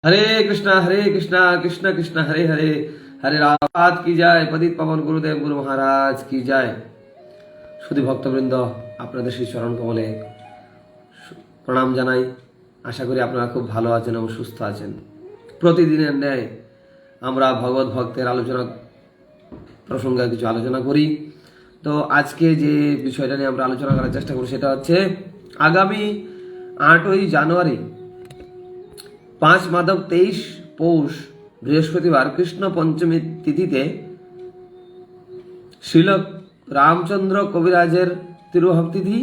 हरे कृष्णा कृष्ण कृष्ण हरे हरे हरे राम की जय। पतित पावन गुरुदेव गुरु महाराज की जय। শুধু ভক্তবৃন্দ, আপনাদের সেই চরণ কমলে প্রণাম জানাই। আশা করি আপনারা খুব ভালো আছেন এবং সুস্থ আছেন। প্রতিদিনের ন্যায় আমরা ভগবত ভক্তের আলোচনা প্রসঙ্গে কিছু আলোচনা করি। তো আজকে যে বিষয়টা নিয়ে আমরা আলোচনা করার চেষ্টা করি সেটা হচ্ছে আগামী 8ই জানুয়ারি 5 মাধব 23 পৌষ বৃহস্পতিবার কৃষ্ণ পঞ্চমী তিথিতে শ্রীল রামচন্দ্র কবিরাজের তিরুভাব তিথি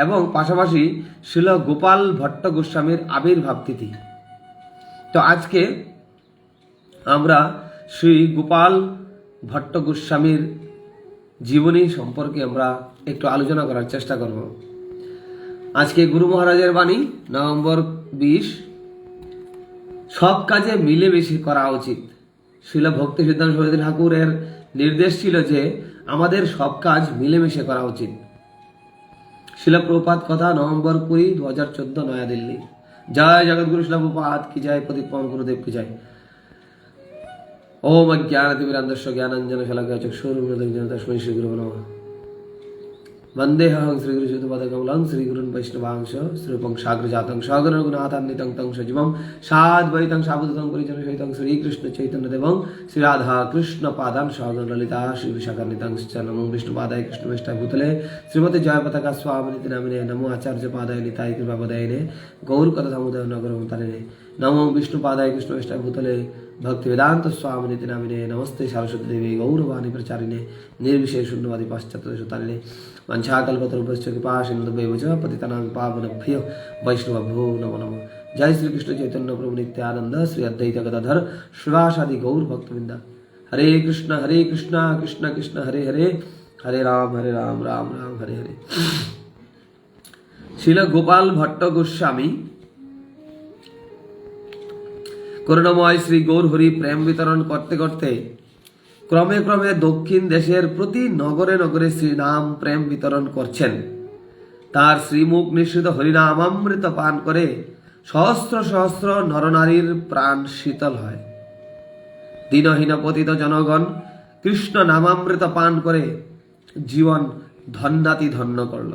এবং পাশাপাশি শ্রীল গোপাল ভট্ট গোস্বামীর আবির্ভাব তিথি। তো আজকে আমরা শ্রী গোপাল ভট্ট গোস্বামীর জীবনী সম্পর্কে আমরা একটু আলোচনা করার চেষ্টা করব। আজকে গুরু মহারাজের বাণী নভেম্বর 20। সব কাজে মিলেমিশে করা উচিত। শ্রীল ভক্তি সিদ্ধান্ত সরস্বতী ঠাকুরের নির্দেশ ছিল যে আমাদের সব কাজ মিলেমিশে করা উচিত। শিল প্রভুপাদ কথা নভেম্বর 20, 2014, নয়া দিল্লি। জয় জগৎগুরু শিল প্রভুপাদ কি জয়। পতিত পাবন গুরুদেব কি জয়। ওম অজ্ঞানতিমিরান্ধস্য জ্ঞানাঞ্জন শলাকায় চক্ষুरुन्मीलितं তস্मै শ্রী গুরুবে নমঃ। वन्देऽहं श्रीगुरुचूतपदकमलं श्रीगुरुन् वैष्णवांश श्रीरूपं साग्रजातं सागररघुनाथान्वितं तं सजीवं साद्वैतं सावधूतं परिजनसहितं श्रीकृष्णचैतन्यदेवं श्रीराधाकृष्णपादां सागरललिता श्रीविशाखान्वितं च नमो विष्णुपादाय कृष्णवेष्टाय भूतले श्रीमते जयपताका स्वामिनिति नामिने नमो आचार्यपादाय निताय कृपापदायिने गौरकथामुदय नगरमतारिणे नमो विष्णुपादाय कृष्णवेष्टाय भूतले भक्तिवेदांत स्वामिनिति नामिने नमस्ते सरस्वती देवी गौरवाणी प्रचारिणे निर्विशेष शून्यवादी पाश्चात्यदेशतारिणे वंशाकल्पतरुभ्यश्च कृपासिन्धुभ्येव च पतितानां पावनेभ्यो वैष्णवेभ्यो नमो नमः। जय श्री कृष्ण चैतन्य प्रभु नित्यानंद श्री अद्वैत गदाधर श्रीवासादि गौर भक्तवृंद। हरे कृष्ण कृष्ण कृष्ण हरे हरे हरे राम राम राम हरे हरे। श्रील गोपाल भट्ट गोस्वामी করুণাময় শ্রী গৌর হরি প্রেম বিতরণ করতে করতে ক্রমে ক্রমে দক্ষিণ দেশের প্রতি নগরে নগরে শ্রীনাম প্রেম বিতরণ করছেন। তার শ্রীমুখ নিঃসৃত হরিনামামৃত পান করে সহস্র সহস্র নরনারীর প্রাণ শীতল হয়। দীনহীন পতিত জনগণ কৃষ্ণ নামামৃত পান করে জীবন ধন্যাতি ধন্য করল।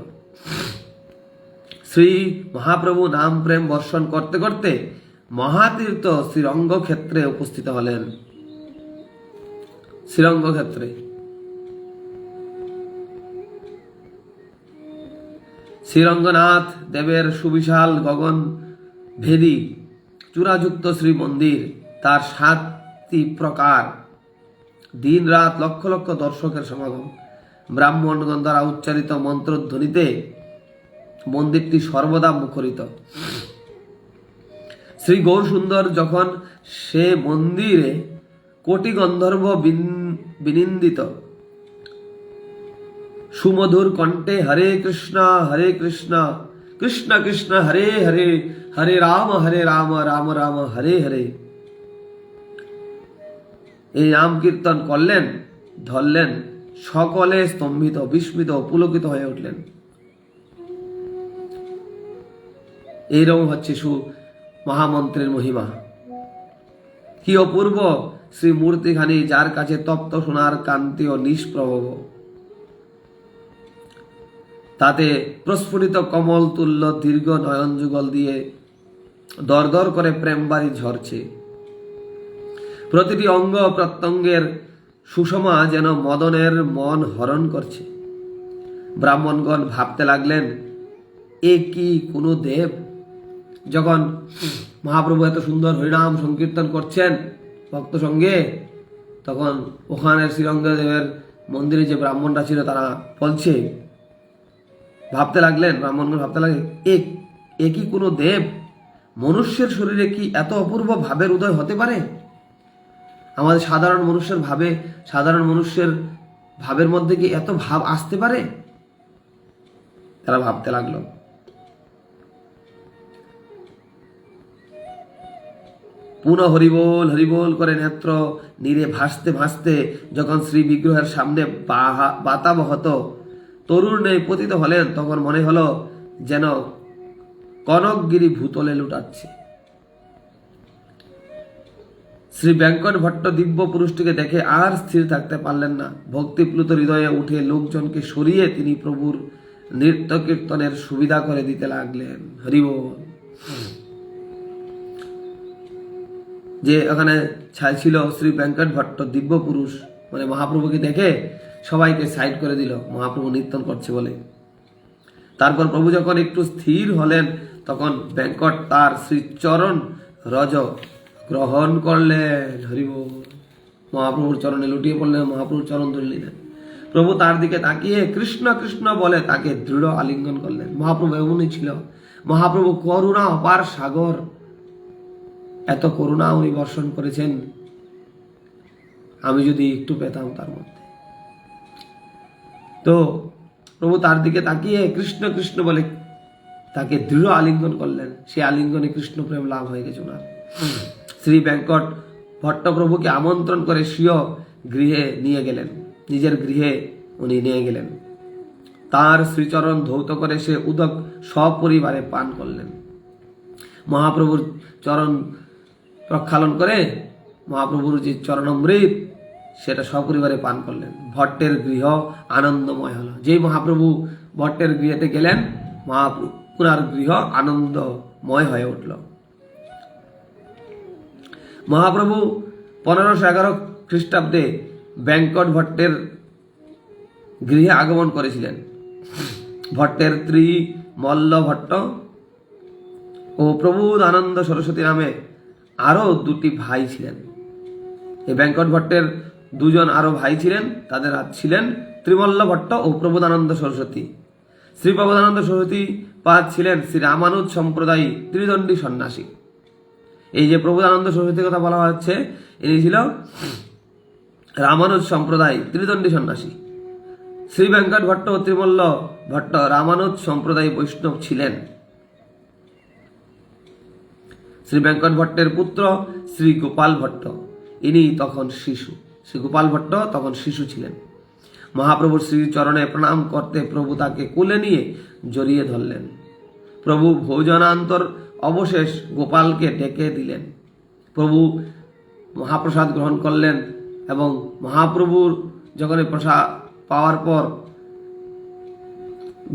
শ্রী মহাপ্রভু নাম প্রেম বর্ষণ করতে করতে মহাতীর্থ শ্রীরঙ্গ ক্ষেত্রে উপস্থিত হলেন। শ্রীরঙ্গ ক্ষেত্রে শ্রীরঙ্গনাথ দেবের সুবিশাল গগন ভেদী চূড়াযুক্ত শ্রী মন্দির, তার 7টি প্রকার, দিন রাত লক্ষ লক্ষ দর্শকের সমাগম, ব্রাহ্মণগণ দ্বারা উচ্চারিত মন্ত্রধ্বনিতে মন্দিরটি সর্বদা মুখরিত। শ্রী গৌর সুন্দর যখন সে মন্দিরে কোটি গন্ধর্ব বিনিন্দিত সুমধুর কণ্ঠে হরে কৃষ্ণ কৃষ্ণ কৃষ্ণ হরে হরে হরে রাম রাম রাম হরে হরে এই নাম কীর্তন করলেন, ধরলেন, সকলে স্তম্ভিত বিস্মিত পুলকিত হয়ে উঠলেন। এইরকম হচ্ছে মহামন্ত্রের মহিমা। কি অপূর্ব শ্রী মূর্তিখানি, যার কাছে তপ্ত সোনার কান্তি ও নিষ্প্রভ, তাতে প্রস্ফুটিত কমল তুল্য দীর্ঘ নয়ন যুগল দিয়ে দর দর করে প্রেম বাড়ি ঝরছে। প্রতিটি অঙ্গ প্রত্যঙ্গের সুষমা যেন মদনের মন হরণ করছে। ব্রাহ্মণগণ ভাবতে লাগলেন, এ কি কোনো দেব? যখন মহাপ্রভু এত সুন্দর হরিনাম সংকীর্তন করছেন ভক্ত সঙ্গে, তখন ওখানে শ্রীরঙ্গদেবের মন্দিরে যে ব্রাহ্মণরা ছিল তারা বলছে, ভাবতে লাগলেন, ব্রাহ্মণগণ ভাবতে লাগলেন, এ কি কোনো দেব? মনুষ্যের শরীরে কি এত অপূর্ব ভাবের উদয় হতে পারে? আমাদের সাধারণ মানুষের ভাবের মধ্যে কি এত ভাব আসতে পারে? তারা ভাবতে লাগলো। পুনঃ হরিবোল হরিবোল করে নেত্র নীরে ভাসতে ভাসতে যখন শ্রী বিগ্রহের সামনে বাতাবহত তরুণ পতিত হলেন, তখন মনে হলো যেন কনকগিরি ভূতলে লুটাচ্ছে। শ্রী বেঙ্কট ভট্ট দিব্য পুরুষটিকে দেখে আর স্থির থাকতে পারলেন না। ভক্তিপ্লুত হৃদয়ে উঠে লোকজনকে সরিয়ে তিনি প্রভুর নৃত্য কীর্তনের সুবিধা করে দিতে লাগলেন। হরি বল। যে ওখানে ছিল শ্রী বেঙ্কট ভট্ট দিব্য পুরুষ, মানে মহাপ্রভুকে দেখে সবাইকে সাইড করে দিল মহাপ্রভু নৃত্য করছে বলে। তারপর প্রভু যখন একটু স্থির হলেন তখন বেঙ্কট তার শ্রীচরণ রজ গ্রহণ করলেন। হরি বল। মহাপ্রভুর চরণে লুটিয়ে পড়লেন, মহাপ্রভুর চরণ ধরে নিলেন। প্রভু তার দিকে তাকিয়ে কৃষ্ণ কৃষ্ণ বলে তাকে দৃঢ় আলিঙ্গন করলেন। মহাপ্রভু এমনই ছিল। মহাপ্রভু করুণা অপার সাগর, এত করুণা উনি বর্ষণ করেছেন, আমি যদি একটু পেতাম তার মধ্যে। তো প্রভু তার দিকে তাকিয়ে কৃষ্ণ কৃষ্ণ বলে তাকে দৃঢ় আলিঙ্গন করলেন। সেই আলিঙ্গনে কৃষ্ণ প্রেম লাভ হয়ে গেছে ওনার। শ্রী বেঙ্কট ভট্ট প্রভুকে আমন্ত্রণ করে স্বীয় গৃহে নিয়ে গেলেন, নিজের গৃহে উনি নিয়ে গেলেন। তার শ্রীচরণ ধৌত করে সে উদক সপরিবারে পান করলেন। মহাপ্রভুর চরণ প্রক্ষালন করে মহাপ্রভুর যে চরণামৃত সেটা সপরিবারে পান করলেন। ভট্টের গৃহ আনন্দময় হলো। যেই মহাপ্রভু ভট্টের গৃহেতে গেলেন, মহাপ্রভুর গৃহ আনন্দময় হয়ে উঠল। মহাপ্রভু 1511 খ্রিস্টাব্দে বেঙ্কট ভট্টের গৃহে আগমন করেছিলেন। ভট্টের স্ত্রী মল্ল ভট্ট ও প্রবোধ আনন্দ সরস্বতী নামে আরো দুটি ভাই ছিলেন। এই বেঙ্কট ভট্টের দুজন আরো ভাই ছিলেন, তাদের ছিলেন ত্রিমল্ল ভট্ট ও প্রবোধানন্দ সরস্বতী। শ্রী প্রবোধানন্দ সরস্বতী পাদ ছিলেন শ্রী রামানুজ সম্প্রদায়ী ত্রিদণ্ডী সন্ন্যাসী। এই যে প্রবোধানন্দ সরস্বতীর কথা বলা হচ্ছে, ইনি ছিল রামানুজ সম্প্রদায় ত্রিদণ্ডী সন্ন্যাসী। শ্রী বেঙ্কট ভট্ট ও ত্রিমল্ল ভট্ট রামানুজ সম্প্রদায় বৈষ্ণব ছিলেন। শ্রী বেঙ্কট ভট্টের পুত্র শ্রী গোপাল ভট্ট, ইনি তখন শিশু। শ্রী গোপাল ভট্ট তখন শিশু ছিলেন। মহাপ্রভুর শ্রীচরণে প্রণাম করতে প্রভু তাকে কোলে নিয়ে জড়িয়ে ধরলেন। প্রভু ভোজনান্তর অবশেষ গোপালকে ডেকে দিলেন। প্রভু মহাপ্রসাদ গ্রহণ করলেন এবং মহাপ্রভুর যখন প্রসাদ পাওয়ার পর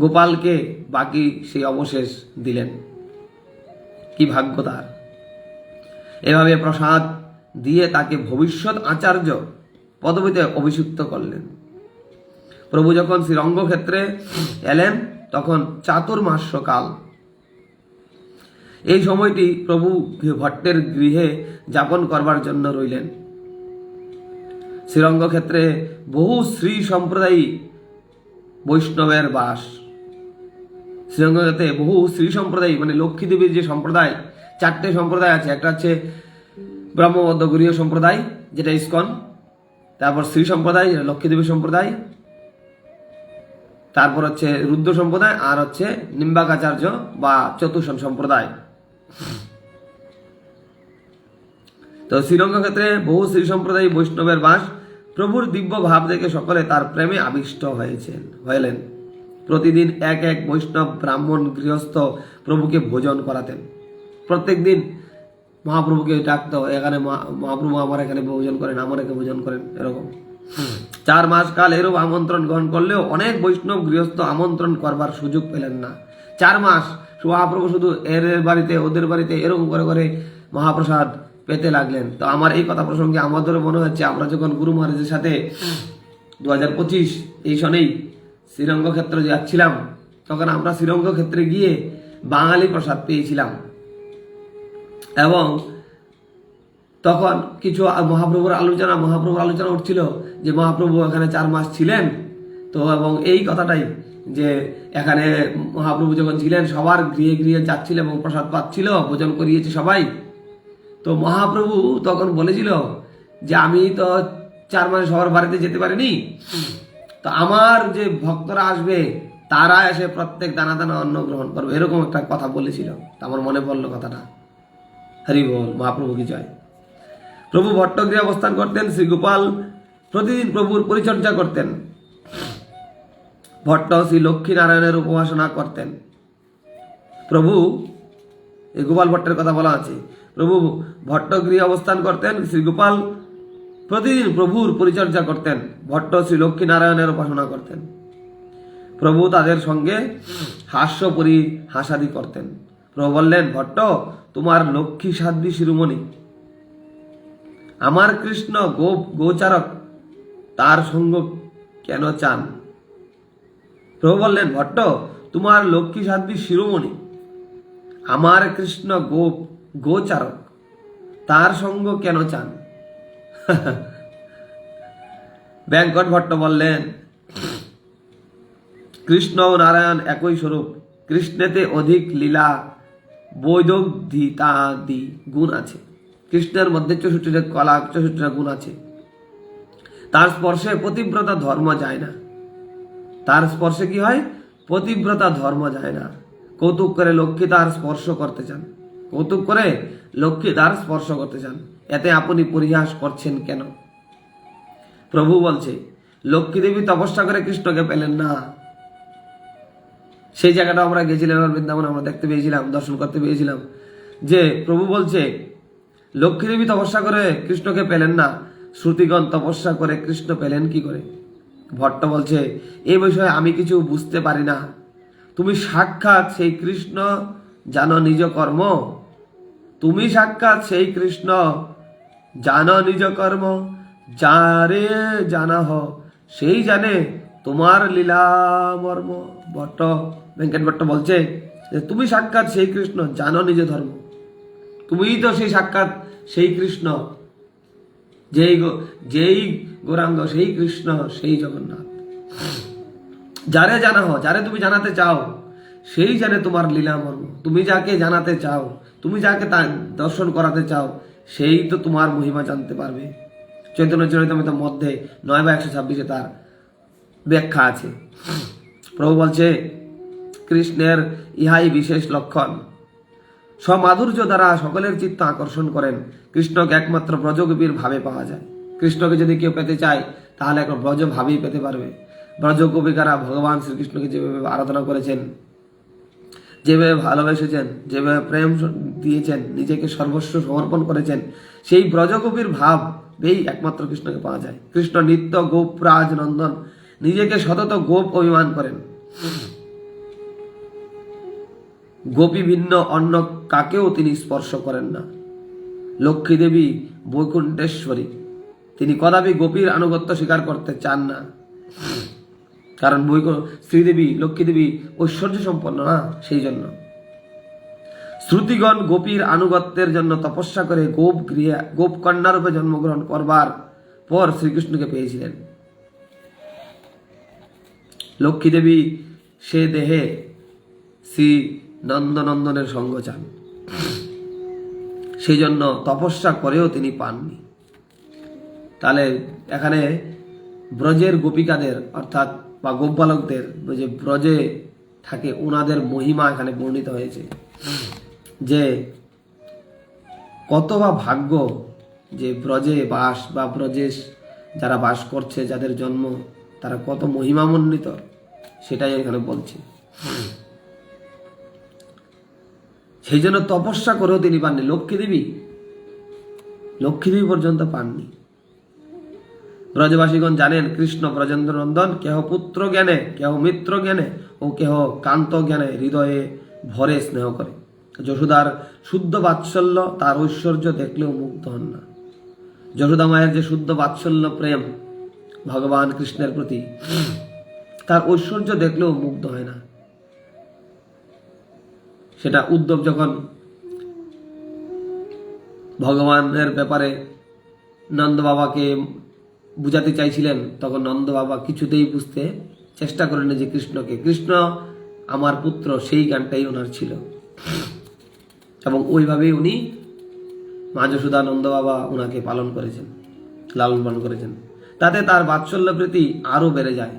গোপালকে বাকি সেই অবশেষ দিলেন। কি ভাগ্য তার! এভাবে প্রসাদ দিয়ে তাকে ভবিষ্যৎ আচার্য পদবীতে অভিষিক্ত করলেন। প্রভু যখন শ্রীরঙ্গ ক্ষেত্রে এলেন তখন চাতুর্মাস্যকাল। এই সময়টি প্রভু ভট্টের গৃহে যাপন করবার জন্য রইলেন। শ্রীরঙ্গ ক্ষেত্রে বহু শ্রী সম্প্রদায়ী বৈষ্ণবের বাস। শ্রীরঙ্গ ক্ষেত্রে বহু শ্রী সম্প্রদায়ী, মানে লক্ষ্মী দেবীর যে সম্প্রদায়, 4টে সম্প্রদায় আছে। একটা হচ্ছে ব্রহ্মবদ্ধগরীয় সম্প্রদায়, যেটা ইস্কন। তারপর শ্রী সম্প্রদায়, লক্ষ্মী দেবী সম্প্রদায়। তারপর হচ্ছে রুদ্র সম্প্রদায়, আর হচ্ছে নিম্বাকাচার্য বা চতুর্শন সম্প্রদায়। তো শ্রীরঙ্গ ক্ষেত্রে বহু শ্রী সম্প্রদায়ী বৈষ্ণবের বাস। প্রভুর দিব্য ভাব দেখে সকলে তার প্রেমে আবিষ্ট হইলেন। প্রতিদিন এক এক বৈষ্ণব ব্রাহ্মণ গৃহস্থ প্রভুকে ভোজন করাতেন। প্রত্যেক দিন মহাপ্রভুকে ডাকতো, এখানে মহাপ্রভু আমার এখানে ভোজন করেন, আমার এখানে ভোজন করেন, এরকম। 4 মাস কাল এরূপ আমন্ত্রণ গ্রহণ করলেও অনেক বৈষ্ণব গৃহস্থ আমন্ত্রণ করবার সুযোগ পেলেন না। 4 মাস মহাপ্রভু শুধু এর বাড়িতে ওদের বাড়িতে এরকম করে করে মহাপ্রসাদ পেতে লাগলেন। তো আমার এই কথা প্রসঙ্গে আমাদেরও মনে হচ্ছে, আমরা যখন গুরু মহারাজের সাথে 2025 এই সনেই শ্রীরঙ্গ ক্ষেত্রে যাচ্ছিলাম, তখন আমরা শ্রীরঙ্গ ক্ষেত্রে গিয়ে বাঙালি প্রসাদ পেয়েছিলাম। এবং তখন কিছু মহাপ্রভুর আলোচনা উঠছিল যে মহাপ্রভু এখানে 4 মাস ছিলেন। তো এবং এই কথাটাই যে এখানে মহাপ্রভু যখন ছিলেন সবার গৃহে গৃহে যাচ্ছিল এবং প্রসাদ পাচ্ছিল, ভোজন করিয়েছে সবাই। তো মহাপ্রভু তখন বলেছিল যে আমি তো 4 মাস সবার বাড়িতে যেতে পারিনি, তো আমার যে ভক্তরা আসবে তারা এসে প্রত্যেক দানা দানা অন্ন গ্রহণ করবে, এরকম একটা কথা বলেছিল। তা আমার মনে পড়লো কথাটা। হরি বল, মহাপ্রভু কি জয়। প্রভু ভট্টগৃহে অবস্থান করতেন। শ্রী গোপাল প্রতিদিন প্রভুর পরিচর্যা করতেন। ভট্ট শ্রী লক্ষ্মী নারায়ণের উপাসনা করতেন। প্রভু, এই গোপাল ভট্টের কথা বলা আছে, প্রভু ভট্টগৃহে অবস্থান করতেন। শ্রী গোপাল প্রতিদিন প্রভুর পরিচর্যা করতেন। ভট্ট শ্রী লক্ষ্মী নারায়ণের উপাসনা করতেন। প্রভু তাদের সঙ্গে হাসাদি করতেন। প্রভু বললেন, ভট্ট, তোমার লক্ষ্মী সাধ্বী শিরোমণি, আমার কৃষ্ণ গোচারক, তার সঙ্গ কেন চান? প্রভু বললেন, ভট্ট, তোমার লক্ষ্মী সাধ্বী শিরোমণি, আমার কৃষ্ণ গোচারক, তার সঙ্গ কেন চান? বেঙ্কট ভট্ট বললেন, কৃষ্ণ ও নারায়ণ একই স্বরূপ। কৃষ্ণেতে অধিক লীলা বৈদগ্ধিতাদি গুণ আছে। কৃষ্ণের মধ্যে 64টা কলা, 64টা গুণ আছে। তার স্পর্শে পতিব্রতা ধর্ম যায় না। তার স্পর্শে কি হয়? পতিব্রতা ধর্ম যায় না। কৌতুক করে লক্ষ্মী তার স্পর্শ করতে চান। কৌতুক করে লক্ষ্মী তার স্পর্শ করতে চান। এতে আপনি পরিহাস করছেন কেন? প্রভু বলছে, লক্ষ্মী দেবী তপস্যা করে কৃষ্ণকে পেলেন না। সেই জায়গাটা আমরা গেছিলাম বৃন্দাবন, আমরা দেখতে পেয়েছিলাম, দর্শন করতে পেয়েছিলাম যে প্রভু বলছে লক্ষ্মী দেবী তপস্যা করে কৃষ্ণকে পেলেন না, শ্রুতিগণ তপস্যা করে কৃষ্ণ পেলেন কি করে? ভট্ট বলছে, এই বিষয়ে আমি কিছু বুঝতে পারি না। তুমি সাক্ষাৎ সেই কৃষ্ণ, জানো নিজ কর্ম। তুমি সাক্ষাৎ সেই কৃষ্ণ, জানো নিজ কর্ম। যারে জানা হ, সেই জানে তোমার লীলা মর্ম। বেঙ্কট ভট্ট বলছে যে তুমি সাক্ষাৎ সেই কৃষ্ণ, জানো নিজ ধর্ম। তুমিই তো সেই সাক্ষাৎ সেই কৃষ্ণ, যেই গৌরাঙ্গ, সেই কৃষ্ণ, সেই জগন্নাথ। যারে জানা হো, যারে তুমি জানাতে চাও, সেই জানে তোমার লীলা মর্ম। তুমি যাকে জানাতে চাও, তুমি যাকে দর্শন করাতে চাও, সেই তো তোমার মহিমা জানতে পারবে। চৈতন্য চরিতামৃতের মধ্যে 9/126 তার ব্যাখ্যা আছে। প্রভু বলছে, কৃষ্ণের ইহাই বিশেষ লক্ষণ। সমাধুর্য দ্বারা সকলের চিত্ত আকর্ষণ করেন। কৃষ্ণকে একমাত্র ব্রজগোপীর ভাবে পাওয়া যায়। কৃষ্ণকে যদি কেউ পেতে চায় তাহলে একটা ব্রজ ভাবেই পেতে পারবে। ব্রজগোপিকারা ভগবান শ্রীকৃষ্ণকে যেভাবে আরাধনা করেছেন, যেভাবে ভালোবেসেছেন, যেভাবে প্রেম দিয়েছেন, নিজেকে সর্বস্ব সমর্পণ করেছেন, সেই ব্রজগোপীর ভাবেই একমাত্র কৃষ্ণকে পাওয়া যায়। কৃষ্ণ নিত্য গোপরাজ নন্দন, নিজেকে সতত গোপ অভিমান করেন। গোপী ভিন্ন অন্য কাকেও তিনি স্পর্শ করেন না। লক্ষ্মী দেবী বৈকুণ্ঠেশ্বরী, তিনি কদাপি গোপীর আনুগত্য স্বীকার করতে চান না। কারণ শ্রীদেবী, লক্ষ্মী দেবী ঐশ্বর্য সম্পন্ন না, সেই জন্য। শ্রুতিগণ গোপীর আনুগত্যের জন্য তপস্যা করে গোপকন্যা রূপে জন্মগ্রহণ করবার পর শ্রীকৃষ্ণকে পেয়েছিলেন। লক্ষ্মী দেবী সে দেহে শ্রী নন্দনন্দনের সঙ্গ চান, সেই জন্য তপস্যা করেও তিনি পাননি। তাহলে এখানে ব্রজের গোপিকাদের অর্থাৎ বা গোপবালকদের যে ব্রজে থাকে ওনাদের মহিমা এখানে বর্ণিত হয়েছে, যে কত বা ভাগ্য যে ব্রজে বাস বা ব্রজে যারা বাস করছে, যাদের জন্ম, তারা কত মহিমামণ্ডিত, সেটাই এখানে বলছে। সেই জন্য তপস্যা করেও তিনি পাননি। লক্ষ্মী দেবী পর্যন্ত পাননি। ব্রজবাসীগণ জানেন কৃষ্ণ ব্রজেন্দ্র নন্দন, কেহ পুত্র জ্ঞানে, কেহ মিত্র জ্ঞানে ও কেহ কান্ত জ্ঞানে হৃদয়ে ভরে স্নেহ করে। যশোদার শুদ্ধ বাৎসল্য, তার ঐশ্বর্য দেখলেও মুগ্ধ হন না। যশোদা মায়ের যে শুদ্ধ বাৎসল্য প্রেম ভগবান কৃষ্ণের প্রতি, তার ঐশ্বর্য দেখলেও মুগ্ধ হয় না। সেটা উদ্ধব যখন ভগবানের ব্যাপারে নন্দ বাবাকে বুঝাতে চাইছিলেন, তখন নন্দ বাবা কিছুতেই বুঝতে চেষ্টা করেন যে কৃষ্ণ আমার পুত্র, সেই জ্ঞানটাই ওনার ছিল। এবং ওইভাবেই উনি মা যশোদা, নন্দ বাবা ওনাকে পালন করেছেন, লালন পালন করেছেন। তাতে তার বাৎসল্য প্রীতি আরো বেড়ে যায়।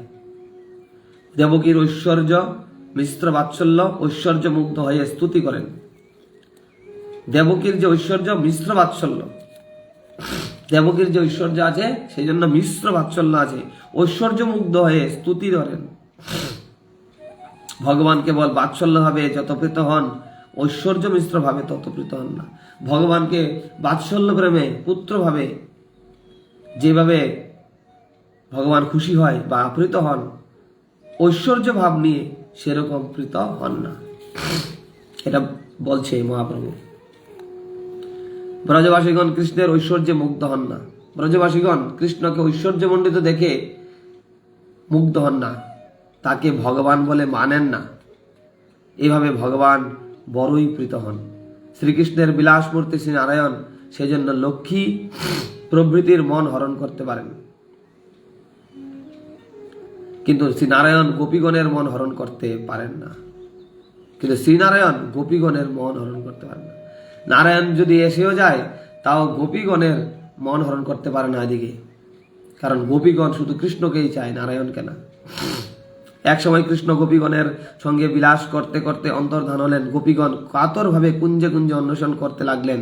দেবকীর ঐশ্বর্য মিশ্র বাৎসল্য, ঐশ্বর্য মুগ্ধ হয়ে স্তুতি করেন। দেবকীর যে ঐশ্বর্য মিশ্র বাৎসল্য, দেবকীর যে ঐশ্বর্য আছে সেই জন্য মিশ্র বাৎসল্য আছে, ঐশ্বর্য মুগ্ধ হয়ে স্তুতি করেন। ভগবান কেবল বাৎসল্য ভাবে যত প্রীত হন, ঐশ্বর্য মিশ্র ভাবে ততপ্রীত হন না। ভগবানকে বাৎসল্য প্রেমে পুত্র ভাবে যেভাবে ভগবান খুশি হয় বা প্রীত হন, ঐশ্বর্য ভাব নিয়ে সেরকম প্রীত হন না। এটা বলছে মহাপ্রভু। ব্রজবাসীগণ কৃষ্ণের ঐশ্বর্যে মুগ্ধ হন না। ব্রজবাসীগণ কৃষ্ণকে ঐশ্বর্যমণ্ডিত দেখে মুগ্ধ হন না, তাকে ভগবান বলে মানেন না। এভাবে ভগবান বড়ই প্রীত হন। শ্রীকৃষ্ণের বিলাসমূর্তি শ্রী নারায়ণ সেজন্য লক্ষ্মী প্রভৃতির মন হরণ করতে পারেন, কিন্তু শ্রীনারায়ণ গোপীগণের মন হরণ করতে পারেন না। কিন্তু শ্রীনারায়ণ গোপীগণের মন হরণ করতে পারেন না। নারায়ণ যদি এসেও যায় তাও গোপীগণের মন হরণ করতে পারে না এদিকে, কারণ গোপীগণ শুধু কৃষ্ণকেই চায়, নারায়ণকে না। এক সময় কৃষ্ণ গোপীগণের সঙ্গে বিলাস করতে করতে অন্তর্ধান হলেন। গোপীগণ কাতরভাবে কুঞ্জে কুঞ্জে অন্বেষণ করতে লাগলেন,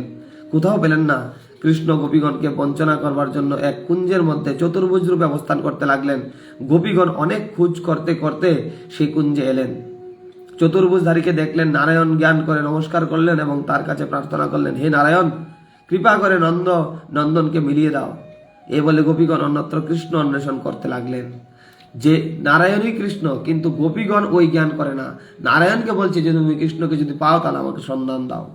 কোথাও পেলেন না। কৃষ্ণ গোপীগণকে বঞ্চনা করবার জন্য এক কুঞ্জের মধ্যে চতুর্ভুজ রূপে অবস্থান করতে লাগলেন। গোপীগণ অনেক খোঁজ করতে করতে সেই কুঞ্জে এলেন। চতুর্ভুজধারীকে দেখলেন, নারায়ণ জ্ঞান করে নমস্কার করলেন এবং তার কাছে প্রার্থনা করলেন, হে নারায়ণ, কৃপা করে নন্দনকে মিলিয়ে দাও। এ বলে গোপীগণ অন্যত্র কৃষ্ণ অন্বেষণ করতে লাগলেন। যে নারায়ণই কৃষ্ণ, কিন্তু গোপীগণ ওই জ্ঞান করে না। নারায়ণকে বলছে যে তুমি কৃষ্ণকে যদি পাও তাহলে আমাকে সন্ধান দাও।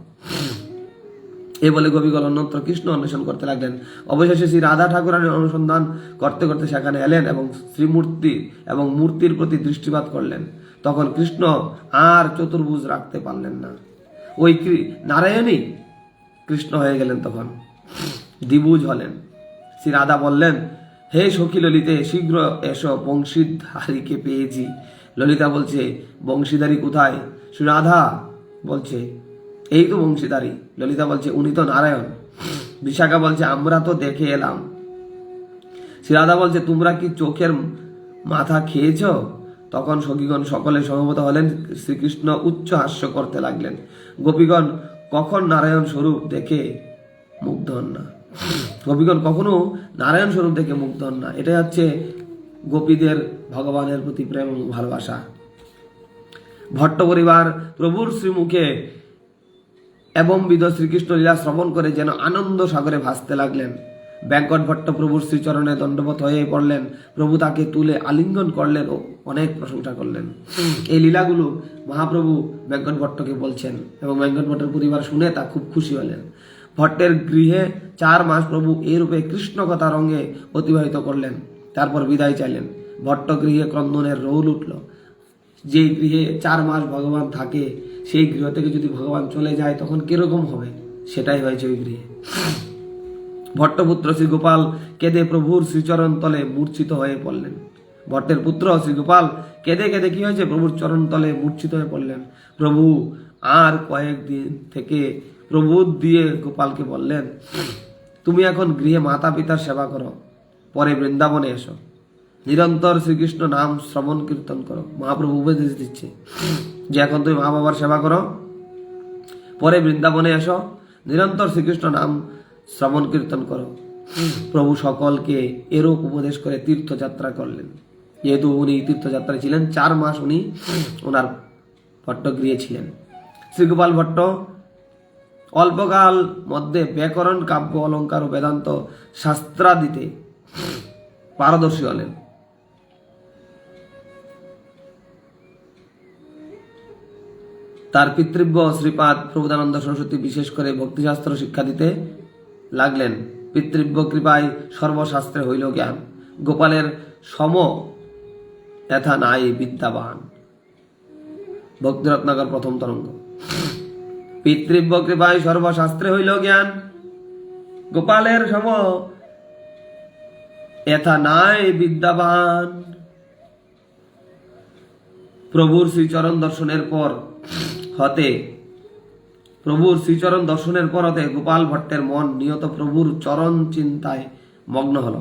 এ বলে গোপীগণ অন্যত্র কৃষ্ণ অন্বেষণ করতে লাগলেন। অবশেষে শ্রী রাধা ঠাকুরানের অনুসন্ধান করতে করতে সেখানে এলেন এবং শ্রীমূর্তি এবং মূর্তির প্রতি দৃষ্টিপাত করলেন। তখন কৃষ্ণ আর চতুর্ভুজ রাখতে পারলেন না, ওই নারায়ণই কৃষ্ণ হয়ে গেলেন। তখন দ্বিভুজ হলেন। শ্রী রাধা বললেন, হে সখী ললিতে, শীঘ্র এসো, বংশীধারীকে পেয়েছি। ললিতা বলছে, বংশীধারী কোথায়? শ্রী রাধা বলছে, এই তো বংশীধারী। ললিতা বলছে, উনি তো নারায়ণ। বিশাখা বলছে, আমরা তো দেখে এলাম। শ্রী রাধা বলছে, তোমরা কি চোখের মাথা খেয়েছ? তখন সখীগণ সকলে সমবেত হলেন। শ্রীকৃষ্ণ উচ্চ হাস্য করতে লাগলেন। গোপীগণ কখন নারায়ণ স্বরূপ দেখে মুগ্ধ হন না। গোপীগণ কখনো নারায়ণ স্বরূপ দেখে মুগ্ধ হন না। এটাই হচ্ছে গোপীদের ভগবানের প্রতি প্রেম ও ভালোবাসা। ভট্ট পরিবার প্রভুর শ্রীমুখে এবং বিধ শ্রীকৃষ্ণ লীলা শ্রবণ করে যেন আনন্দ সাগরে ভাসতে লাগলেন। বেঙ্কট ভট্ট প্রভুর শ্রীচরণে দণ্ডবত হয়ে পড়লেন। প্রভু তাকে তুলে আলিঙ্গন করলেন ও অনেক প্রশংসা করলেন। এই লীলাগুলো মহাপ্রভু বেঙ্কট ভট্টকে বলছেন এবং বেঙ্কট ভট্টের পরিবার শুনে তা খুব খুশি হলেন। ভট্টের গৃহে 4 মাস প্রভু এই রূপে কৃষ্ণ কথা রঙে অতিবাহিত করলেন। তারপর বিদায় চাইলেন। ভট্ট গৃহে ক্রন্দনের রৌল উঠল। যে গৃহে 4 মাস ভগবান থাকে, সেই গৃহ থেকে যদি ভগবান চলে যায় তখন কিরকম হবে, সেটাই হয়েছে ওই গৃহে। ভট্টপুত্র শ্রী গোপাল কেঁদে প্রভুর শ্রীচরণ তলে মূর্ছিত হয়ে পড়লেন। ভট্টের পুত্র শ্রী গোপাল কেঁদে কেঁদে কি হয়েছে, প্রভুর চরণ তলে মূর্ছিত হয়ে পড়লেন। প্রভু আর কয়েকদিন থেকে প্রভু দিয়ে গোপালকে বললেন, তুমি এখন গৃহে মাতা পিতার সেবা করো, পরে বৃন্দাবনে এসো, নিরন্তর শ্রীকৃষ্ণ নাম শ্রবণ কীর্তন করো। মহাপ্রভু উপদেশ দিচ্ছে যে এখন তুমি মা বাবার সেবা করো, পরে বৃন্দাবনে এসো, নিরন্তর শ্রীকৃষ্ণ নাম শ্রবণ কীর্তন করো। প্রভু সকলকে এরূপ উপদেশ করে তীর্থযাত্রা করলেন। যেহেতু উনি তীর্থযাত্রায় ছিলেন, 4 মাস উনি ওনার ভট্টগৃহে ছিলেন। শ্রীগোপাল ভট্ট অল্পকাল মধ্যে ব্যাকরণ, কাব্য, অলঙ্কার ও বেদান্ত শাস্ত্রাদিতে পারদর্শী হলেন। তার পিতৃব্য শ্রীপাদ প্রভুদানন্দ সরস্বতী বিশেষ করে ভক্তিশাস্ত্র শিক্ষা দিতে লাগলেন। পিতৃব্য কৃপায় সর্বশাস্ত্রে হইল জ্ঞান, গোপালের সম এথা নাই বিদ্যাবান। ভক্তিরত্নাকর প্রথম তরঙ্গ। পিতৃব্য কৃপায় সর্বশাস্ত্রে হইল জ্ঞান, গোপালের সম এথা নাই বিদ্যাবান। প্রভুর শ্রীচরণ দর্শনের পর হতে গোপাল ভট্টের মন নিয়ত প্রভুর চরণ চিন্তায় মগ্ন হল।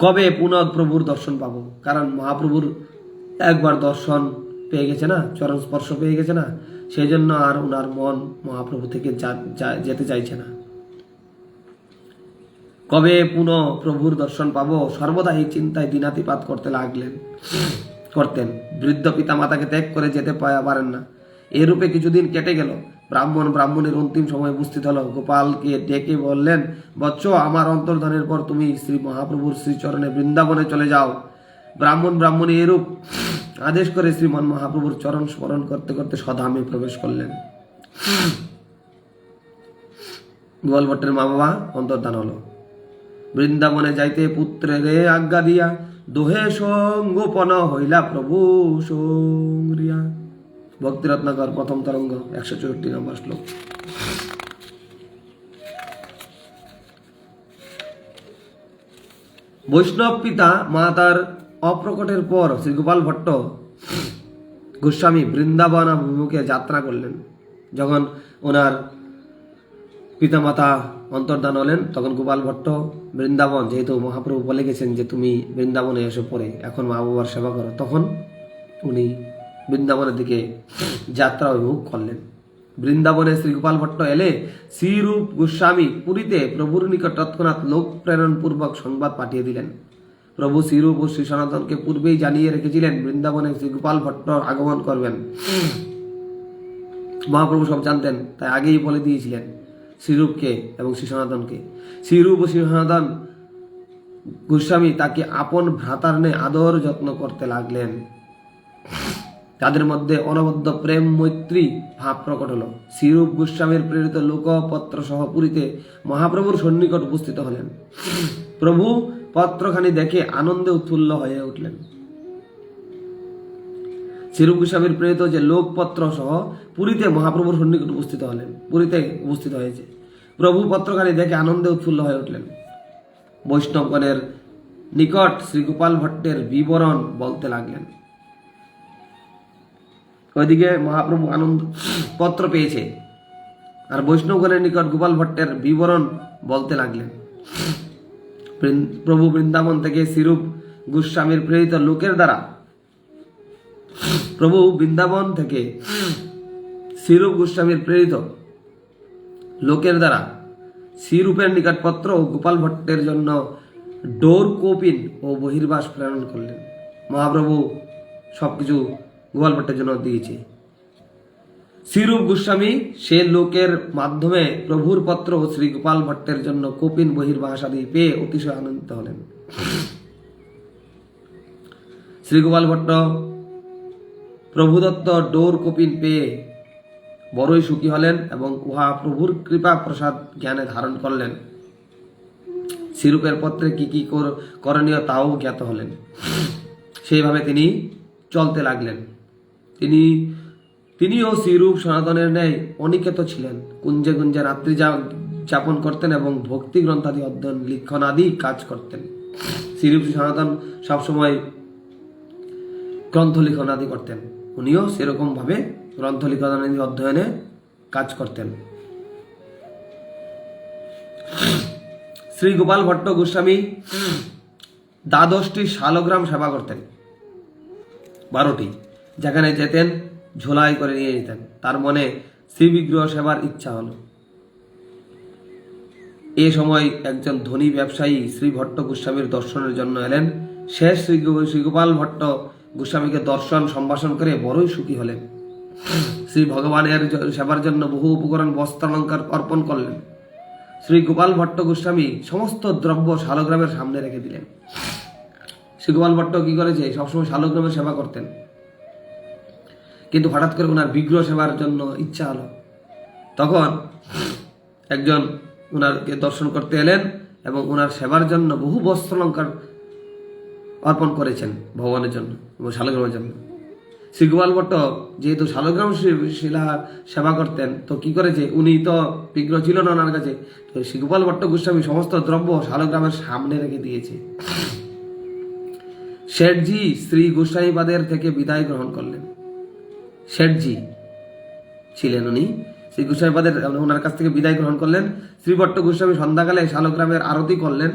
কবে পুনঃ প্রভুর দর্শন পাবো? কারণ মহাপ্রভুর একবার দর্শন পেয়ে গেছে না, চরণ স্পর্শ পেয়ে গেছে না, সেই জন্য আর ওনার মন মহাপ্রভু থেকে যেতে চাইছে না। কবে পুনঃ প্রভুর দর্শন পাবো, সর্বদা এই চিন্তায় দিনাতিপাত করতে লাগলেন। করতেন। বৃদ্ধ পিতা মাতাকে ত্যাগ করে যেতে পারেন না। এরূপে কিছুদিন কেটে গেল। ব্রাহ্মণের অন্তিম সময় উপস্থিত হলো। গোপালকে ডেকে বললেন, বৎস, আমার অন্তর্ধানের পর তুমি শ্রী মহাপ্রভুর শ্রীচরণে বৃন্দাবনে চলে যাও। ব্রাহ্মণী এরূপ আদেশ করে শ্রীমান মহাপ্রভুর চরণ স্মরণ করতে করতে স্বধামে প্রবেশ করলেন। গোপাল ভট্টের মা বাবা অন্তর্ধান হলো। বৃন্দাবনে যাইতে পুত্রের আজ্ঞা দিয়া দোহে সঙ্গোপন হইলা প্রভু সঙ্গরিয়া। ভক্তিরত্নাকর প্রথম তরঙ্গ 164 নম্বর শ্লোক। বৈষ্ণব পিতা মাতার অপ্রকটের পর শ্রী গোপাল ভট্ট গোস্বামী বৃন্দাবন অভিমুখে যাত্রা করলেন। যখন ওনার পিতামাতা অন্তর্ধান হলেন তখন গোপাল ভট্ট বৃন্দাবন, যেহেতু মহাপ্রভু বলে গেছেন যে তুমি বৃন্দাবনে এসে পড়ে এখন মা বাবার সেবা করো, তখন উনি বৃন্দাবনের দিকে যাত্রা অভিমুখ করলেন। বৃন্দাবনে শ্রী গোপাল ভট্ট এলে শ্রীরূপ গোস্বামী পুরীতে প্রভুর নিকট তৎক্ষণাৎ লোক প্রেরণ পূর্বক সংবাদ পাঠিয়ে দিলেন। প্রভু শ্রীরূপ ও শ্রী সনাতনকে পূর্বেই জানিয়ে রেখেছিলেন বৃন্দাবনে শ্রী গোপাল ভট্ট আগমন করবেন। মহাপ্রভু সব জানতেন, তাই আগেই বলে দিয়েছিলেন শ্রীরূপকে এবং শ্রী সনাতনকে। শ্রীরূপ ও শ্রী সনাতন গোস্বামী তাকে আপন ভ্রাতার ন্যায় আদর যত্ন করতে লাগলেন। তাদের মধ্যে অনবদ্য প্রেম মৈত্রী ভাব প্রকট হল। শ্রীরূপ গোস্বামীর প্রেরিত লোকপত্র সহ পুরীতে মহাপ্রভুর সন্নিকট উপস্থিত হলেন। প্রভু পত্রখানি দেখে আনন্দে উৎফুল্ল হয়ে উঠলেন। শ্রীরূপ গোস্বামীর প্রেরিত যে লোকপত্র সহ পুরীতে মহাপ্রভুর সন্নিকট উপস্থিত হলেন, পুরীতে উপস্থিত হয়েছে। প্রভু পত্রখানি দেখে আনন্দে উৎফুল্ল হয়ে উঠলেন। বৈষ্ণবগণের নিকট শ্রী গোপাল ভট্টের বিবরণ বলতে লাগলেন। ওইদিকে মহাপ্রভু আনন্দ পত্র পেয়েছে আর বৈষ্ণবগণের নিকট গোপাল ভট্টের বিবরণ বলতে লাগলেন। প্রভু বৃন্দাবন থেকে শ্রীরূপ গোস্বামীর প্রেরিত লোকের দ্বারা শ্রীরূপ গোস্বামীর প্রেরিত লোকের দ্বারা শ্রীরূপের নিকট পত্র ও গোপাল ভট্টের জন্য ডোর কোপিন ও বহির্বাস প্রেরণ করলেন। মহাপ্রভু সবকিছু গোপাল ভট্টের জন্য দিয়েছে। শ্রীরূপ গোস্বামী সে লোকের মাধ্যমে প্রভুর পত্র ও শ্রী গোপাল ভট্টের জন্য কোপিন বহির্বাস আদি পেয়ে অতিশয় আনন্দিত হলেন। শ্রী গোপাল ভট্ট প্রভুদত্ত ডোর কোপিন পেয়ে বড়ই সুখী হলেন এবং উহা প্রভুর কৃপা প্রসাদ জ্ঞানে ধারণ করলেন। শ্রীরূপের পত্রে কি কি করণীয় তাও জ্ঞাত হলেন। সেইভাবে তিনি চলতে লাগলেন। তিনিও শ্রীরূপ সনাতনের ন্যায় অনিকেত ছিলেন। কুঞ্জে কুঞ্জে রাত্রি যাপন করতেন এবং ভক্তি গ্রন্থাদি অধ্যয়ন লিখন আদি কাজ করতেন। শ্রীরূপ সনাতন সবসময় গ্রন্থ লিখন আদি করতেন, উনিও সেরকম ভাবে গ্রন্থ লিখন আদি অধ্যয়নে কাজ করতেন। শ্রী গোপাল ভট্ট গোস্বামী 12টি শালগ্রাম সেবা করতেন, 12টি, যেখানে যেতেন ঝোলাই করে নিয়ে যেতেন। তার মনে শ্রীবিগ্রহ সেবার ইচ্ছা হলো। এ সময় একজন ধনী ব্যবসায়ী শ্রী ভট্ট গোস্বামীর দর্শনের জন্য এলেন। শেষ শ্রী গোপাল ভট্ট গোস্বামীকে দর্শন সম্ভাষণ করে বড়ই সুখী হলেন। শ্রী ভগবানের সেবার জন্য বহু উপকরণ বস্ত্রালঙ্কার অর্পণ করলেন। শ্রী গোপাল ভট্ট গোস্বামী সমস্ত দ্রব্য শালগ্রামের সামনে রেখে দিলেন। শ্রী গোপাল ভট্ট কি করেছে, সবসময় শালগ্রামের সেবা করতেন, কিন্তু হঠাৎ করে ওনার বিগ্রহ সেবার জন্য ইচ্ছা হলো। তখন একজন ওনারকে দর্শন করতে এলেন এবং ওনার সেবার জন্য বহু বস্ত্রালঙ্কার অর্পণ করেছেন ভগবানের জন্য এবং শালগ্রামের জন্য। শ্রী গোপাল ভট্ট যেহেতু শালগ্রাম শিলা সেবা করতেন, তো কি করেছে, উনি তো বিগ্রহ ছিল না ওনার কাছে, তো শ্রী গোপাল ভট্ট গোস্বামী সমস্ত দ্রব্য শালগ্রামের সামনে রেখে দিয়েছে। শেঠজি শ্রী গোস্বামীপাদের থেকে বিদায় গ্রহণ করলেন। শেঠজি ছিলেন উনি, শ্রী গোস্বামীপাদের ওনার কাছ থেকে বিদায় গ্রহণ করলেন। শ্রী ভট্ট গোস্বামী সন্ধ্যাকালে শালগ্রামের আরতি করলেন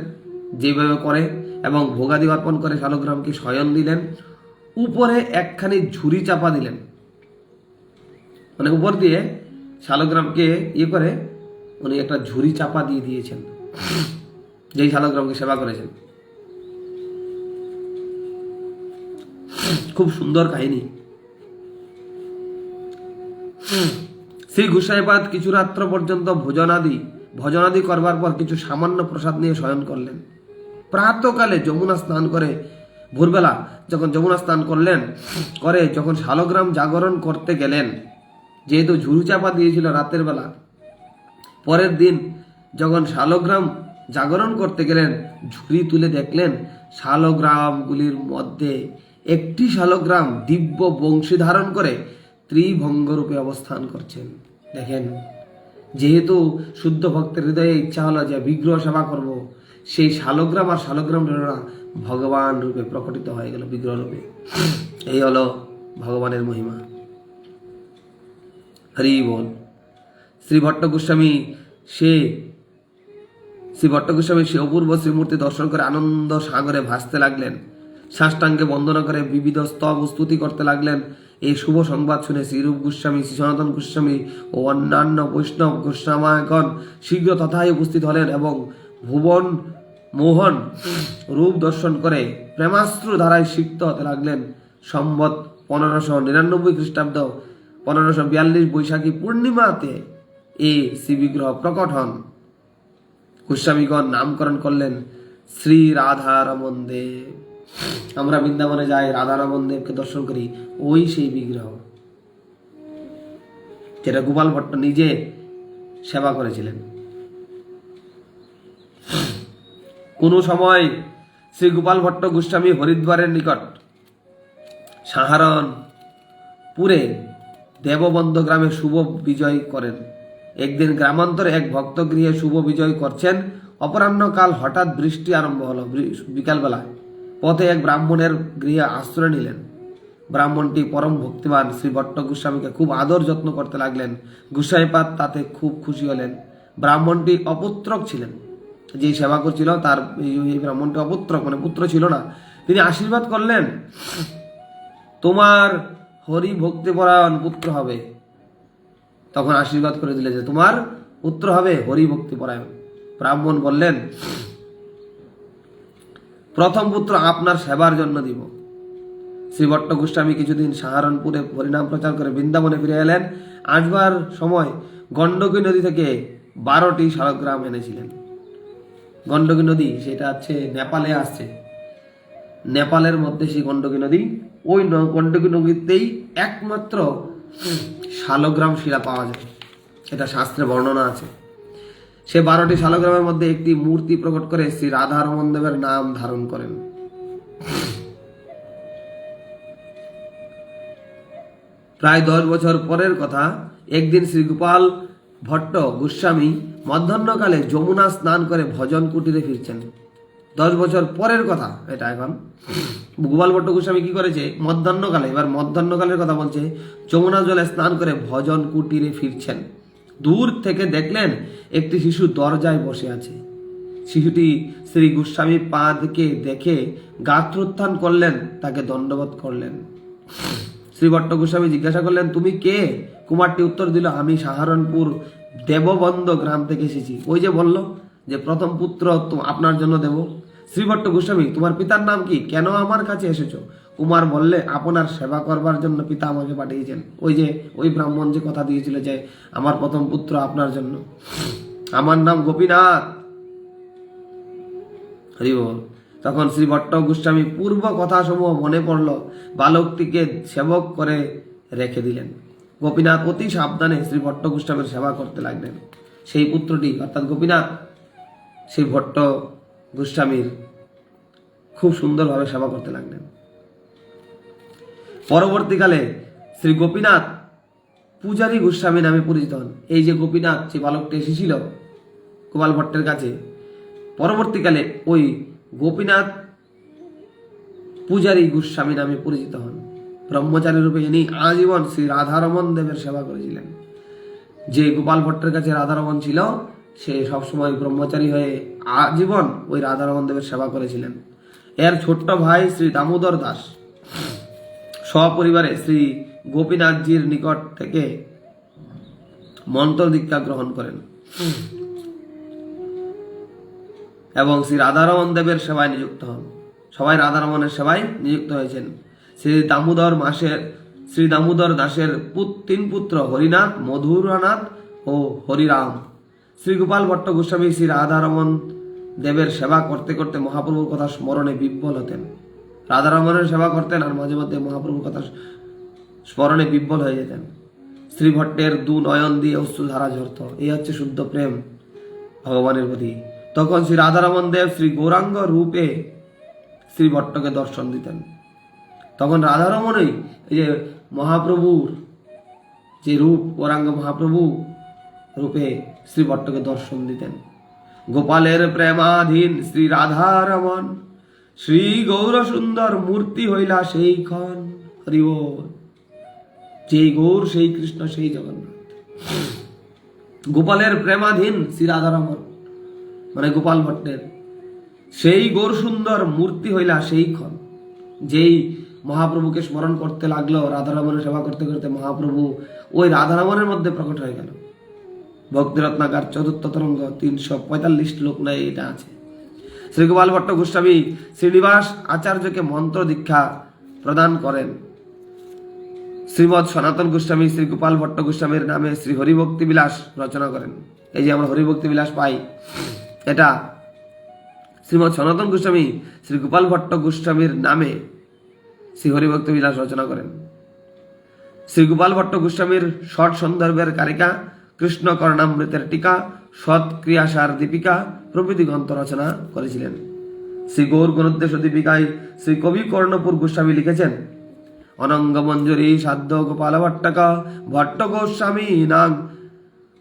যেভাবে করে এবং ভোগাদি অর্পণ করে শালগ্রামকে শয়ন দিলেন। উপরে একখানি ঝুড়ি চাপা দিলেন, মানে উপর দিয়ে শালগ্রামকে করে উনি একটা ঝুড়ি চাপা দিয়ে দিয়েছেন, যেই শালগ্রামকে সেবা করেছেন। খুব সুন্দর কাহিনী। শ্রী গোসাইপাদ কিছু রাত্র পর্যন্ত ভোজনাদি করবার পর কিছু সামান্য প্রসাদ নিয়ে শয়ন করলেন। প্রাতকালে যমুনা স্নান করে, ভোরবেলা যখন যমুনা স্নান করলেন, করে যখন শালগ্রাম জাগরণ করতে গেলেন, যেহেতু ঝুড়ু চাপা দিয়েছিল রাতের বেলা, পরের দিন যখন শালগ্রাম জাগরণ করতে গেলেন, ঝুড়ি তুলে দেখলেন শালগ্রামগুলির মধ্যে একটি শালগ্রাম দিব্য বংশী ধারণ করে ত্রিভঙ্গ রূপে অবস্থান করছেন। দেখেন, যেহেতু শুদ্ধ ভক্তের হৃদয়ে ইচ্ছা হলো যে বিগ্রহ সেবা করব, সেই শালগ্রাম আর শালগ্রাম ভগবান রূপে প্রকটিত হয়ে গেল, বিগ্রহ রূপে। এই হলো ভগবানের মহিমা। হরি বল। শ্রী ভট্ট গোস্বামী সে অপূর্ব শ্রীমূর্তি দর্শন করে আনন্দ সাগরে ভাসতে লাগলেন। সাষ্টাঙ্গে বন্দনা করে বিবিধ স্তব স্তুতি করতে লাগলেন। এই শুভ সংবাদ শুনে শ্রীরূপ গোস্বামী, শ্রী সনাতন গোস্বামী ও অন্যান্য বৈষ্ণব গোস্বামাগণ শীঘ্র তথায় উপস্থিত হলেন এবং ভুবন মোহন রূপ দর্শন করে প্রেমাশ্রু ধারায় সিক্ত হতে লাগলেন। সম্বত 1599 খ্রিস্টাব্দ 1542 বৈশাখী পূর্ণিমাতে এই শ্রীবিগ্রহ প্রকট হন। গোস্বামীগণ নামকরণ করলেন শ্রী রাধারমন দেব। আমরা বৃন্দাবনে যাই, রাধারমন দেবকে দর্শন করি, ওই সেই বিগ্রহ যেটা গোপাল ভট্ট নিজে সেবা করেছিলেন। কোন সময় শ্রী গোপাল ভট্ট গোস্বামী হরিদ্বারের নিকট সাহারনপুরে দেববন্ধ গ্রামে শুভ বিজয় করেন। একদিন গ্রামান্তরে এক ভক্ত গৃহে শুভ বিজয় করছেন। অপরাহ্নকাল হঠাৎ বৃষ্টি আরম্ভ হলো। বিকালবেলায় পথে এক ব্রাহ্মণের গৃহে আশ্রয় নিলেন। ব্রাহ্মণটি পরম ভক্তিমান শ্রী ভট্ট গোস্বামীকে খুব আদর যত্ন করতে লাগলেন। গোসাইপাদ তাতে খুব খুশি হলেন। ব্রাহ্মণটি অপুত্রক ছিলেন, যে সেবা করছিল তার এই ব্রাহ্মণটি অপুত্রক, মানে পুত্র ছিল না। তিনি আশীর্বাদ করলেন, তোমার হরি ভক্তিপরায়ণ পুত্র হবে। তখন আশীর্বাদ করে দিলে যে তোমার পুত্র হবে হরি ভক্তিপরায়ণ। ব্রাহ্মণ বললেন, প্রথম পুত্র আপনার সেবার জন্য দিব। শ্রী ভট্ট গোস্বামী কিছুদিন সাহারনপুরে হরিনাম প্রচার করে বৃন্দাবনে ফিরে এলেন। আসবার সময় গণ্ডকী নদী থেকে 12টি শালগ্রাম এনেছিলেন। গণ্ডকী নদী সেটা হচ্ছে নেপালে আসছে, নেপালের মধ্যে সেই গণ্ডকী নদী। ওই গণ্ডকী নদীতেই একমাত্র শালগ্রাম শিলা পাওয়া যায়, এটা শাস্ত্রে বর্ণনা আছে। সে 12টি শালগ্রামের মধ্যে একটি মূর্তি প্রকট করে শ্রী রাধারমন দেবের নাম ধারণ করেন। প্রায় 10 বছর পরের কথা। একদিন শ্রী গোপাল ভট্ট গোস্বামী মধ্যাহ্নকালে যমুনা স্নান করে ভজন কুটিরে ফিরছেন। 10 বছর পরের কথা এটা। এখন গোপাল ভট্ট গোস্বামী কি করেছে, মধ্যাহ্নকালে, এবার মধ্যাহ্নকালের কথা বলছে, যমুনা জলে স্নান করে ভজন কুটিরে ফিরছেন। দূর থেকে দেখলেন একটি শিশু দরজায় বসে আছে। শিশুটি শ্রী গোস্বামী পাদকে দেখে গাত্রোত্থান করলেন, তাকে দণ্ডবোধ করলেন। শ্রী ভট্ট গোস্বামী জিজ্ঞাসা করলেন, তুমি কে? কুমারটি উত্তর দিল, আমি সাহারনপুর দেববন্ধ গ্রাম থেকে এসেছি। ওই যে বলল যে প্রথম পুত্র আপনার জন্য দেব। শ্রী ভট্ট গোস্বামী, তোমার পিতার নাম কি? কেন আমার কাছে এসেছো? কুমার বললে, আপনার সেবা করবার জন্য পিতা আমাকে পাঠিয়েছেন। ওই ব্রাহ্মণ যে কথা দিয়েছিল যে আমার প্রথম পুত্র আপনার জন্য, আমার নাম গোপীনাথ। হরি বল। তখন শ্রী ভট্ট গোস্বামী পূর্ব কথাসমূহ মনে পড়ল, বালকটিকে সেবক করে রেখে দিলেন। গোপীনাথ অতি সাবধানে শ্রী ভট্ট গোস্বামীর সেবা করতে লাগলেন। সেই পুত্রটি অর্থাৎ গোপীনাথ সেই ভট্ট গোস্বামীর খুব সুন্দরভাবে সেবা করতে লাগলেন। পরবর্তীকালে শ্রী গোপীনাথ পূজারী গোস্বামী নামে পরিচিত হন। এই যে গোপীনাথ, যে বালকটি এসেছিল গোপাল ভট্টের কাছে, পরবর্তীকালে ওই গোপীনাথ পূজারী গোস্বামী নামে পরিচিত হন। ব্রহ্মচারী রূপে ইনি আজীবন শ্রী রাধারমন দেবের সেবা করেছিলেন। যে গোপাল ভট্টের কাছে রাধারমন ছিল, সে সবসময় ব্রহ্মচারী হয়ে আজীবন ওই রাধারমন দেবের সেবা করেছিলেন। এর ছোট্ট ভাই শ্রী দামোদর দাস সপরিবারে শ্রী গোপীনাথজির নিকট থেকে মন্ত্র দীক্ষা গ্রহণ করেন এবং শ্রী রাধারমন দেবের সেবায় নিযুক্ত হন। সবাই রাধারমনের সেবায় নিযুক্ত হয়েছেন। শ্রী দামোদর দাসের তিন পুত্র হরিনাথ, মধুরানাথ ও হরিরাম। শ্রী গোপাল ভট্ট গোস্বামী শ্রী রাধারমন দেবের সেবা করতে করতে মহাপ্রভুর কথা স্মরণে বিহ্বল হতেন। রাধারমণের সেবা করতেন আর মাঝে মধ্যে মহাপ্রভুর কথা স্মরণে বিহ্বল হয়ে যেতেন। শ্রী ভট্টের দু নয়ন দিয়ে অশ্রুধারা ঝরত। এই হচ্ছে শুদ্ধ প্রেম ভগবানের প্রতি। তখন শ্রী রাধারমন দেব শ্রী গৌরাঙ্গ রূপে শ্রী ভট্টকে দর্শন দিতেন। তখন রাধারমণই এই যে মহাপ্রভুর যে রূপ, গৌরাঙ্গ মহাপ্রভু রূপে শ্রী ভট্টকে দর্শন দিতেন। গোপালের প্রেমাধীন শ্রী রাধারমন, শ্রী গৌর সুন্দর মূর্তি হইলা সেই ক্ষণ। হরি বল। যেই গৌর সেই কৃষ্ণ সেই জগন্নাথ। গোপালের প্রেমাধীন শ্রী রাধারমন মানে গোপাল ভট্টের সেই গৌর সুন্দর মূর্তি হইলা সেই ক্ষণ। যেই মহাপ্রভুকে স্মরণ করতে লাগলো, রাধারমণের সেবা করতে করতে মহাপ্রভু ওই রাধারমণের মধ্যে প্রকট হয়ে গেল। ভক্তি রত্নাকার চতুর্থ তরঙ্গ 345 শ্লোক নাই এটা আছে। শ্রী গোপাল ভট্ট গোস্বামী শ্রীনিবাস আচার্যকে মন্ত্র দীক্ষা প্রদান করেন। শ্রীমৎ সনাতন গোস্বামী শ্রী গোপাল ভট্ট গোস্বামীর নামে শ্রী হরিভক্তি বিলাস রচনা করেন। এই যে আমরা হরিভক্তি বিলাস পাই, এটা শ্রীমৎ সনাতন গোস্বামী শ্রী গোপাল ভট্ট গোস্বামীর নামে শ্রী হরিভক্তি বিলাস রচনা করেন। শ্রী গোপাল ভট্ট গোস্বামীর ষট সন্দর্ভের কারিকা, কৃষ্ণ কর্ণামৃতের টিকা, সৎ ক্রিয়াসার দীপিকা প্রভৃতি গ্রন্থ রচনা করেছিলেন। শ্রী গৌর গণোদ্দেশ দীপিকায় শ্রী কবি কর্ণপুর গোস্বামী লিখেছেন, অনঙ্গ মঞ্জুরি সাধ্য গোপাল ভট্টক ভট্ট গোস্বামী নাগ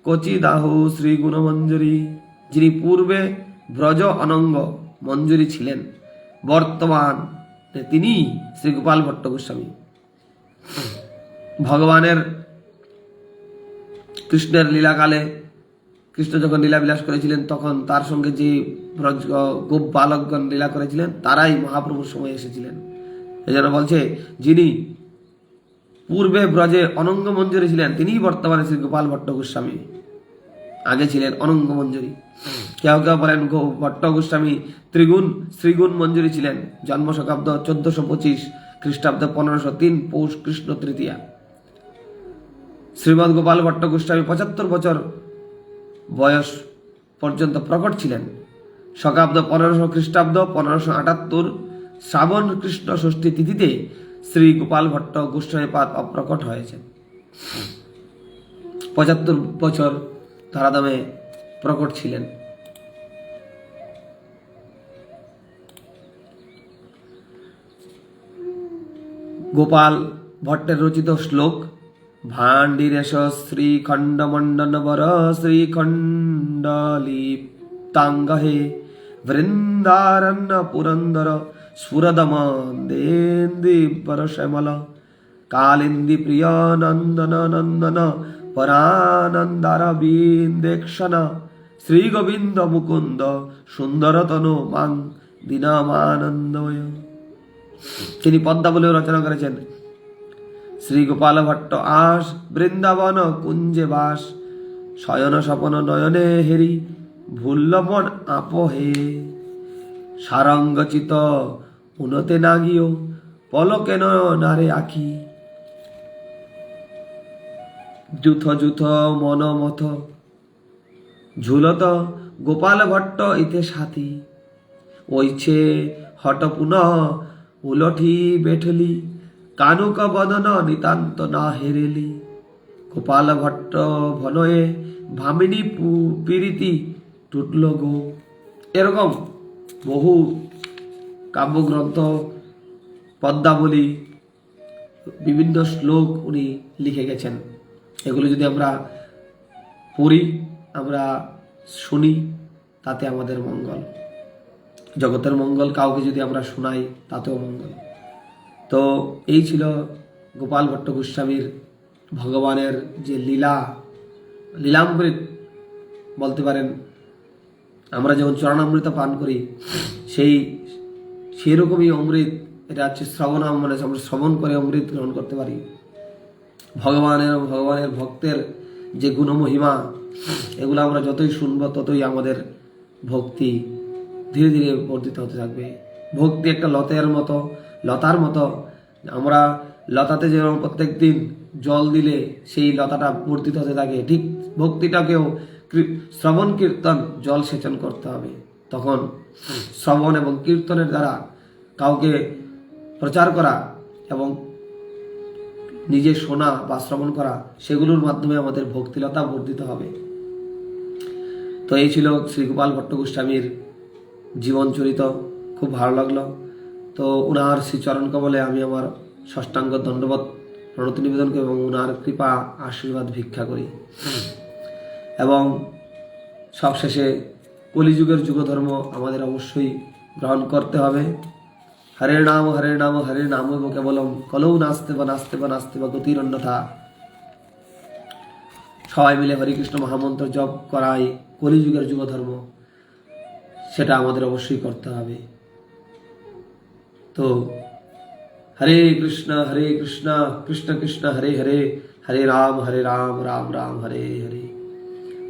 কচিদাহু শ্রী গুণমঞ্জুরি। যিনি পূর্বে ব্রজ অনঙ্গ মঞ্জুরি ছিলেন, বর্তমান তিনি শ্রী গোপাল ভট্ট গোস্বামী। ভগবানের কৃষ্ণের লীলাকালে কৃষ্ণ যখন লীলা বিলাস করেছিলেন তখন তার সঙ্গে যে ব্রজ গোপ বালকগণ লীলা করেছিলেন তারাই মহাপ্রভুর সময় এসেছিলেন। এই জন্য বলছে যিনি পূর্বে ব্রজে অনঙ্গ মঞ্জুরি ছিলেন তিনিই বর্তমানে শ্রী গোপাল ভট্ট গোস্বামী। আগে ছিলেন অনঙ্গ মঞ্জুরি। কেউ কেউ বলেন ভট্ট গোস্বামী শ্রীগুণ মঞ্জুরি ছিলেন। জন্ম শকাব্দ 1425, খ্রিস্টাব্দ 1503, পৌষ কৃষ্ণ তৃতীয়া। শ্রীমৎ গোপাল ভট্ট গোস্বামী 75 বছর বয়স পর্যন্ত প্রকট ছিলেন। শকাব্দ 1500, খ্রিস্টাব্দ 1578, শ্রাবণ কৃষ্ণ ষষ্ঠী তিথিতে শ্রী গোপাল ভট্ট গোস্বামী পাদ অপ্রকট হয়েছেন। 75 বছর ধরাধামে প্রকট ছিলেন। গোপাল ভট্টের রচিত শ্লোক ভান্ডিরেশ শ্রীখণ্ড মণ্ডন বর শ্রীখণ্ডলিপ্তাঙ্গহে বৃন্দারণ্য পুরন্দর স্ফুরদমন্দেন্দিবর শ্যামল কালিন্দী প্রিয় নন্দন নন্দন পরানন্দার বিন্দেক্ষণ শ্রী গোবিন্দ মুকুন্দ সুন্দর তনু মাং দীনমানন্দময়। তিনি পদ্মাবলী রচনা করেছেন। শ্রী গোপাল ভট্ট আস বৃন্দাবন কুঞ্জে বাস শয়ন স্বপন নয়নে হেরি ভুল্লবন আপহে সারঙ্গচিত উনতে নাগিও পলকে নারে আখি যুথ যুথ মন মথ ঝুলত গোপাল ভট্ট ইতে সাথী ওইছে হট পুনঃ উলঠি বেঠলি কানুক বদন নিতান্ত না হেরেলি গোপাল ভট্ট ভনয়ে ভামিনী পীড়িতি টুটল গো। এরকম বহু কাব্যগ্রন্থ, পদ্মাবলী, বিভিন্ন শ্লোক উনি লিখে গেছেন। এগুলো যদি আমরা পড়ি, আমরা শুনি, তাতে আমাদের মঙ্গল। জগতের মঙ্গল, কাউকে যদি আমরা শোনাই তাতেও মঙ্গল। তো এই ছিল গোপাল ভট্ট গোস্বামীর ভগবানের যে লীলামৃত বলতে পারেন। আমরা যেমন চরণামৃত পান করি সেরকমই অমৃত। এটা হচ্ছে শ্রবণ, মানে আমরা শ্রবণ করে অমৃত গ্রহণ করতে পারি। ভগবানের ভক্তের যে গুণমহিমা, এগুলো আমরা যতই শুনব ততই আমাদের ভক্তি ধীরে ধীরে বর্ধিত হতে থাকবে। ভক্তি একটা লতার মতো আমরা লতাতে যেরকম প্রত্যেক দিন জল দিলে সেই লতাটা বর্ধিত হতে থাকে, ঠিক ভক্তিটাকেও শ্রবণ কীর্তন জল সেচন করতে হবে। তখন শ্রবণ এবং কীর্তনের দ্বারা কাউকে প্রচার করা এবং নিজে শোনা বা শ্রবণ করা, সেগুলোর মাধ্যমে আমাদের ভক্তিলতা বর্ধিত হবে। তো এই ছিল শ্রী গোপাল ভট্ট গোস্বামীর জীবন চরিত। খুব ভালো লাগলো। তো ওনার শ্রীচরণ কমলে আমি আমার ষষ্ঠাঙ্গ দণ্ডবত প্রণতি নিবেদন করি এবং ওনার কৃপা আশীর্বাদ ভিক্ষা করি। এবং সবশেষে কলিযুগের যুগধর্ম আমাদের অবশ্যই গ্রহণ করতে হবে। হরে নাম হরে নাম হরে নাম কেবলম কলৌ নাস্তে বা নাস্তে বা নাস্তে বা গতির অন্যথা। সবাই মিলে হরিকৃষ্ণ মহামন্ত্র জপ করাই কলিযুগের যুগধর্ম, সেটা আমাদের অবশ্যই করতে হবে। তো হরে কৃষ্ণ কৃষ্ণ কৃষ্ণ হরে হরে, হরে রাম রাম রাম হরে হরে।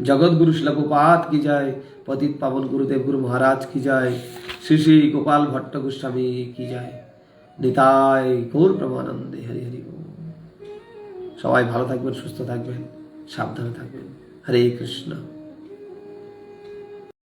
जगत गुरु श्री गोपाल की जाय, पतित पावन गुरुदेव गुरु महाराज की जाय, श्री श्री गोपाल भट्ट गोस्वामी की जाय। निताय गौर प्रमानंदे। हरि हरि बोल। সবাই ভালো থাকবেন, সুস্থ থাকবেন, সাবধানে থাকবেন। হরে কৃষ্ণ।